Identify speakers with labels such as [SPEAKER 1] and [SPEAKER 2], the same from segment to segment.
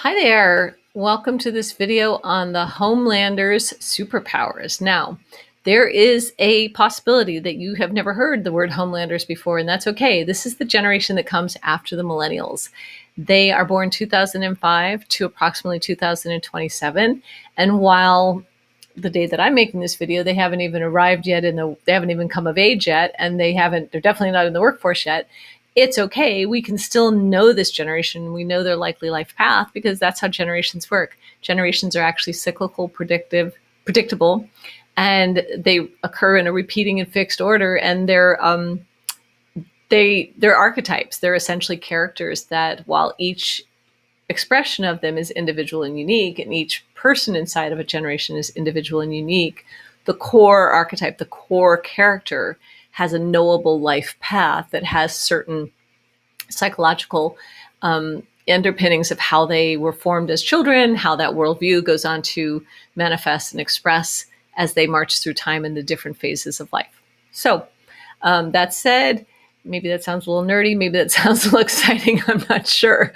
[SPEAKER 1] Hi there. Welcome to this video on the Homelanders Superpowers. Now, there is a possibility that you have never heard the word Homelanders before, and that's okay. This is the generation that comes after the millennials. They are born 2005 to approximately 2027. And while the day that I'm making this video, they haven't even arrived yet they haven't even come of age yet, and they're definitely not in the workforce yet. It's okay. We can still know this generation. We know their likely life path because that's how generations work. Generations are actually cyclical, predictable, and they occur in a repeating and fixed order. And they're archetypes. They're essentially characters that, while each expression of them is individual and unique, and each person inside of a generation is individual and unique, the core archetype, the core character, has a knowable life path that has certain psychological underpinnings of how they were formed as children, how that worldview goes on to manifest and express as they march through time in the different phases of life. So that said, maybe that sounds a little nerdy, maybe that sounds a little exciting, I'm not sure.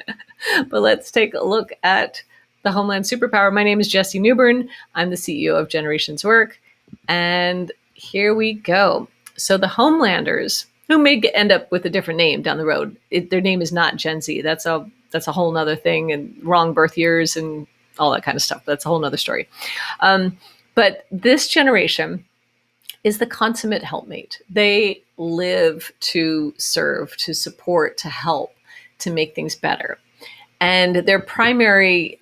[SPEAKER 1] But let's take a look at the Homeland Superpower. My name is Jessie Newburn. I'm the CEO of Generations Work. And here we go. So the Homelanders, who may end up with a different name down the road, their name is not Gen Z. That's a whole nother thing, and wrong birth years and all that kind of stuff. That's a whole nother story. But this generation is the consummate helpmate. They live to serve, to support, to help, to make things better. And their primary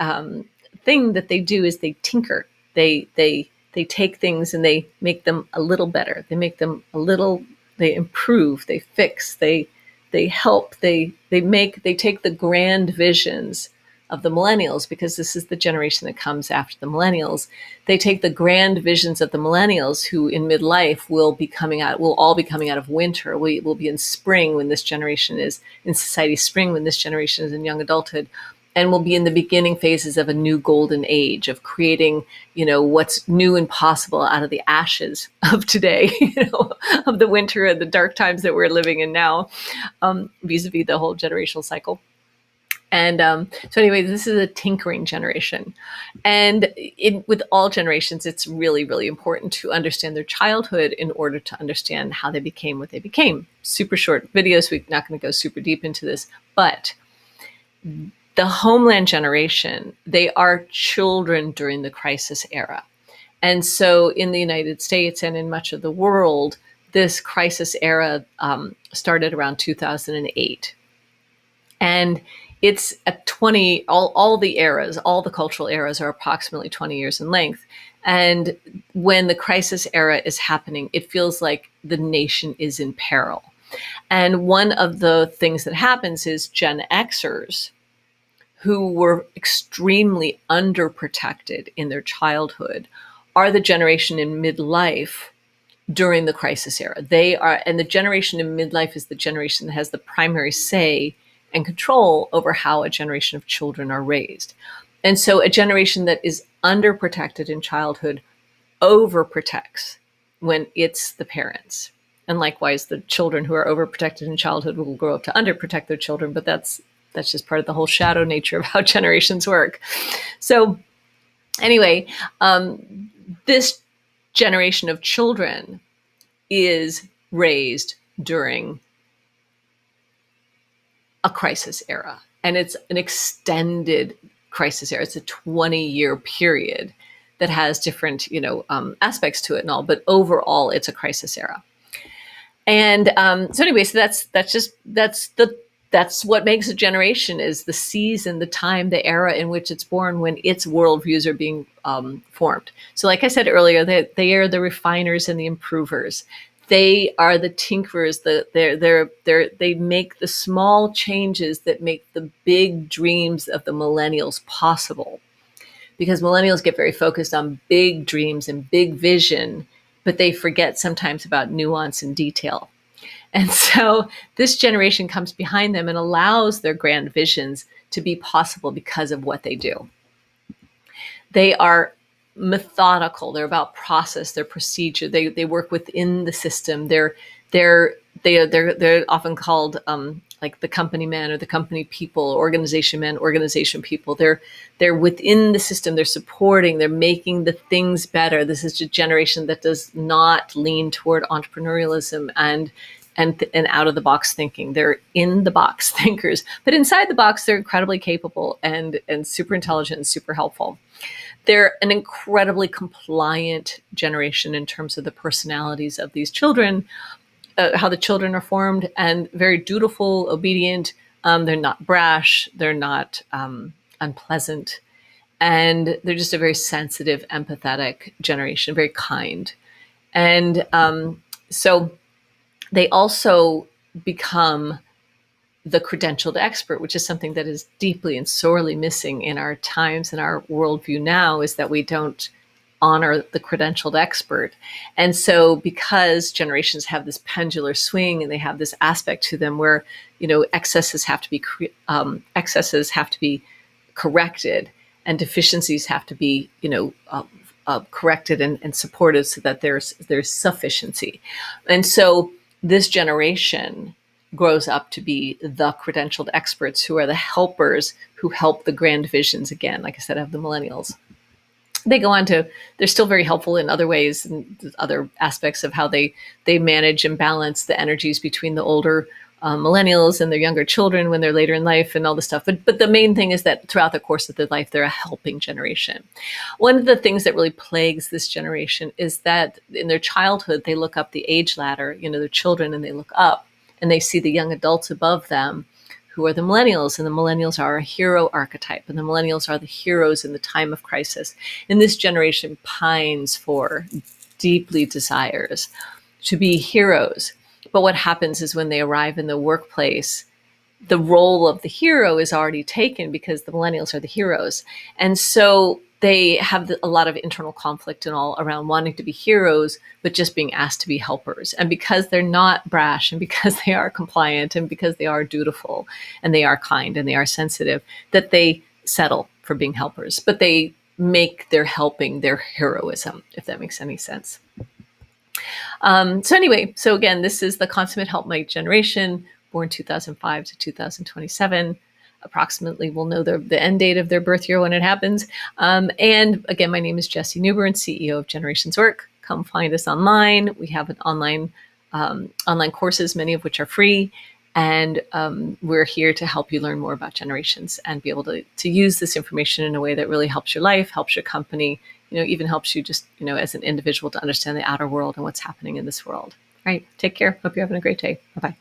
[SPEAKER 1] thing that they do is they tinker. They take things and they make them a little better. They make them they improve, they fix, they help, they take the grand visions of the millennials, because this is the generation that comes after the millennials. They take the grand visions of the millennials, who in midlife will all be coming out of winter. We will be in spring when this generation is in society, spring when this generation is in young adulthood, and we'll be in the beginning phases of a new golden age of creating, what's new and possible out of the ashes of today, of the winter and the dark times that we're living in now, vis-a-vis the whole generational cycle. And so anyway, this is a tinkering generation. And with all generations, it's really, really important to understand their childhood in order to understand how they became what they became. Super short videos. We're not going to go super deep into this, but the Homeland generation, they are children during the crisis era. And so in the United States and in much of the world, this crisis era started around 2008. And it's at 20, all the eras, all the cultural eras are approximately 20 years in length. And when the crisis era is happening, it feels like the nation is in peril. And one of the things that happens is Gen Xers, who were extremely underprotected in their childhood, are the generation in midlife during the crisis era. And the generation in midlife is the generation that has the primary say and control over how a generation of children are raised. And so a generation that is underprotected in childhood overprotects when it's the parents. And likewise, the children who are overprotected in childhood will grow up to underprotect their children, but that's just part of the whole shadow nature of how generations work. So anyway, this generation of children is raised during a crisis era, and it's an extended crisis era. It's a 20-year period that has different, aspects to it and all, but overall, it's a crisis era. And so anyway, so that's what makes a generation, is the season, the time, the era in which it's born, when its worldviews are being formed. So like I said earlier, they are the refiners and the improvers. They are the tinkerers. They make the small changes that make the big dreams of the millennials possible. Because millennials get very focused on big dreams and big vision, but they forget sometimes about nuance and detail. And so this generation comes behind them and allows their grand visions to be possible because of what they do. They are methodical. They're about process, their procedure. They work within the system. They're often called like the company men or the company people, organization men, organization people. They're within the system. They're supporting. They're making the things better. This is a generation that does not lean toward entrepreneurialism and out of the box thinking. They're in the box thinkers, but inside the box, they're incredibly capable and super intelligent and super helpful. They're an incredibly compliant generation in terms of the personalities of these children, how the children are formed, and very dutiful, obedient. They're not brash. They're not unpleasant. And they're just a very sensitive, empathetic generation, very kind. And so they also become the credentialed expert, which is something that is deeply and sorely missing in our times and our worldview now, is that we don't honor the credentialed expert. And so because generations have this pendular swing and they have this aspect to them where, excesses have to be corrected and deficiencies have to be, corrected and supported so that there's sufficiency. And so this generation grows up to be the credentialed experts who are the helpers who help the grand visions, again, like I said, of the millennials. They go on to, they're still very helpful in other ways and other aspects of how they manage and balance the energies between the older millennials and their younger children when they're later in life and all this stuff. But the main thing is that throughout the course of their life, they're a helping generation. One of the things that really plagues this generation is that in their childhood, they look up the age ladder, their children, and they look up and they see the young adults above them who are the millennials, and the millennials are a hero archetype, and the millennials are the heroes in the time of crisis. And this generation pines for, deeply desires to be heroes. But what happens is when they arrive in the workplace, the role of the hero is already taken because the millennials are the heroes. And so they have a lot of internal conflict and all around wanting to be heroes, but just being asked to be helpers. And because they're not brash, and because they are compliant, and because they are dutiful, and they are kind, and they are sensitive, that they settle for being helpers. But they make their helping their heroism, if that makes any sense. So again, this is the Consummate Helpmate generation, born 2005 to 2027. Approximately, we'll know the end date of their birth year when it happens. And again, my name is Jessie Newburn, CEO of Generations Work. Come find us online. We have an online courses, many of which are free. And we're here to help you learn more about generations and be able to use this information in a way that really helps your life, helps your company, even helps you just, as an individual to understand the outer world and what's happening in this world. All right. Take care. Hope you're having a great day. Bye-bye.